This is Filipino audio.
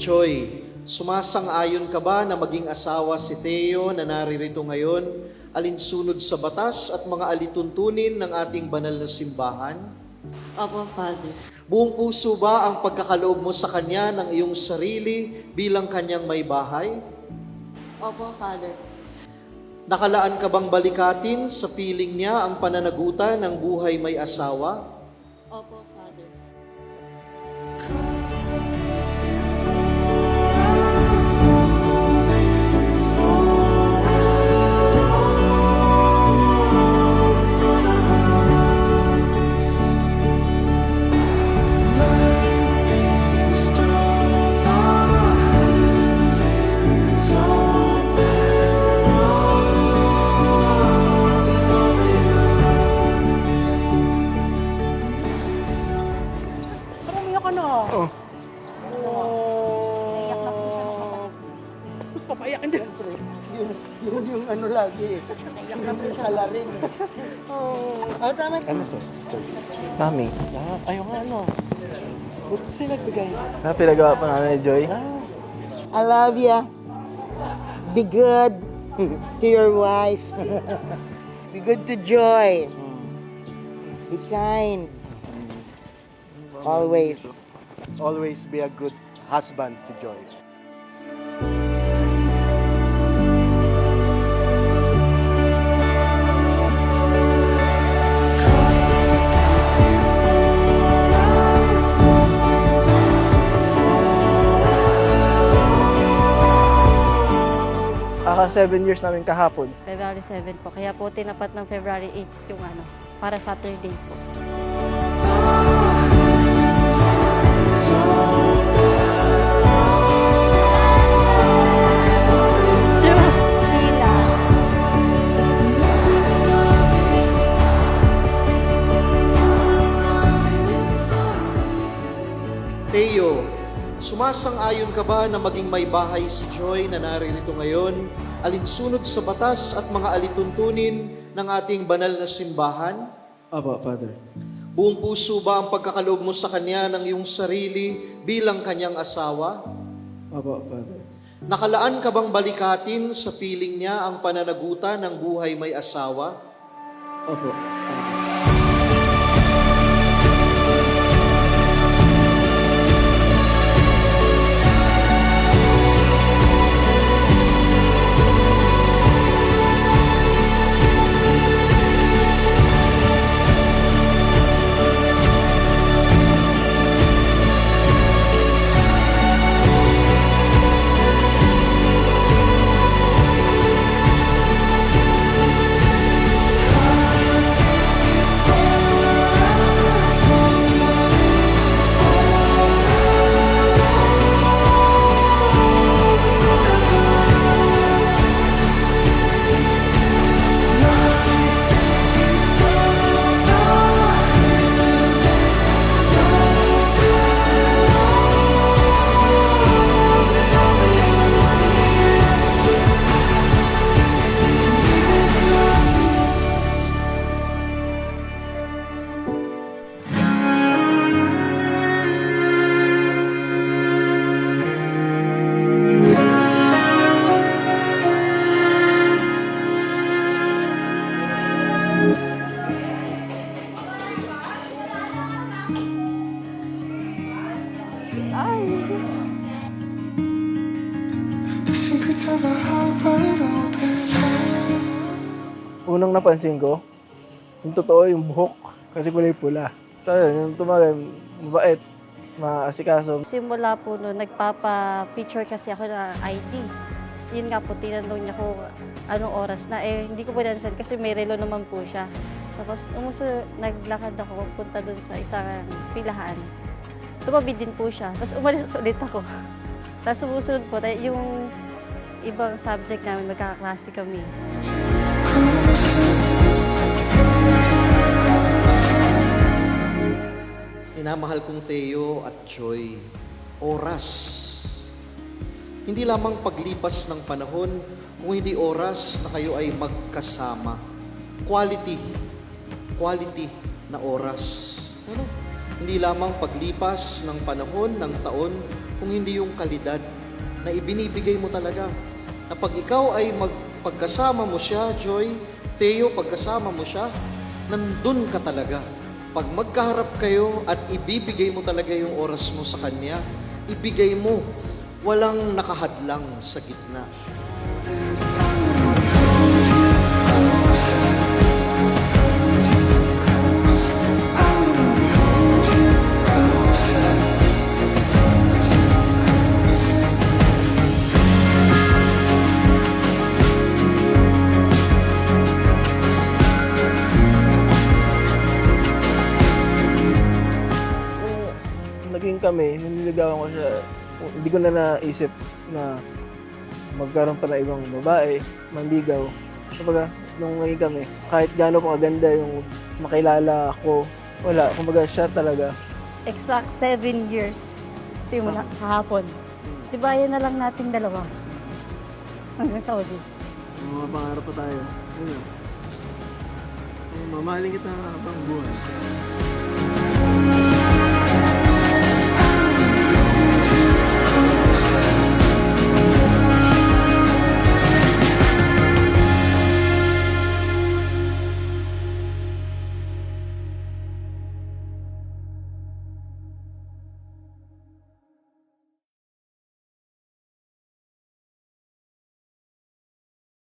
Joy, sumasang-ayon ka ba na maging asawa si Theo na naririto ngayon, alinsunod sa batas at mga alituntunin ng ating banal na simbahan? Opo, Father. Buong puso ba ang pagkakaloob mo sa Kanya ng iyong sarili bilang Kanyang may bahay? Opo, Father. Nakalaan ka bang balikatin sa piling niya ang pananagutan ng buhay may asawa? Opo, Father. Parang umiyak ka na. Oh. Naiyak na po siya ng kapatid. Tapos papayakin din. Yung ano lagi eh. Naiyak na po siya. Salarin. Oh, tama. Ano to? Mami. Ayaw nga ano. Buti sila nagbigay. Pinagawa pa namin ni Joy. I love ya. Be good to your wife. Be good to Joy. Be kind. Always. Always be a good husband to Joy. Aka 7 years namin kahapon. February 7 po. Kaya po tinapat ng February 8 yung para Saturday po. Sheila. Theo, sumasang-ayon ka ba na maging may bahay si Joy na naririto ngayon, alinsunod sa batas at mga alituntunin ng ating banal na simbahan? Apo, Father. Buong puso ba ang pagkakaloob mo sa Kanya ng iyong sarili bilang Kanyang asawa? Apo, Father. Nakalaan ka bang balikatin sa piling niya ang pananagutan ng buhay may asawa? Opo. Unang napansin ko, yung totoo yung buhok kasi kulay pula. So yun, yung tumagal, mabait, maasikaso. Simula po noon, nagpapa-picture kasi ako ng ID. Tapos yun nga po, tinanong niya ko anong oras na. Hindi ko po nansan kasi may relo naman po siya. Tapos naglakad ako punta doon sa isang pilahan. Tumabi din po siya. Tapos umalis ulit ako. Tapos sumusunod po, yung ibang subject namin, magkakaklase kami. Minamahal kong Theo at Joy, oras. Hindi lamang paglipas ng panahon, kung hindi oras na kayo ay magkasama. Quality na oras. Ano? Hindi lamang paglipas ng panahon, ng taon, kung hindi yung kalidad na ibinibigay mo talaga. Na pag ikaw ay pagkasama mo siya, Joy, Theo, pagkasama mo siya, nandun ka talaga. Pag magkaharap kayo at ibibigay mo talaga yung oras mo sa kanya, ibigay mo, walang nakahadlang sa gitna. Nung naging kami, nililigawan ko siya, hindi ko na naisip na magkaroon pa na ibang babae, manligaw. Kumbaga, nung naging kami, kahit gaano pa kaganda yung makilala ako, wala. Kumbaga, siya talaga. Exact 7 years simula kahapon. Di ba yan na lang nating dalawa? Hanggang sa uli. Mga pangarap pa tayo. Yun na. Mamahalin kita habang buhay.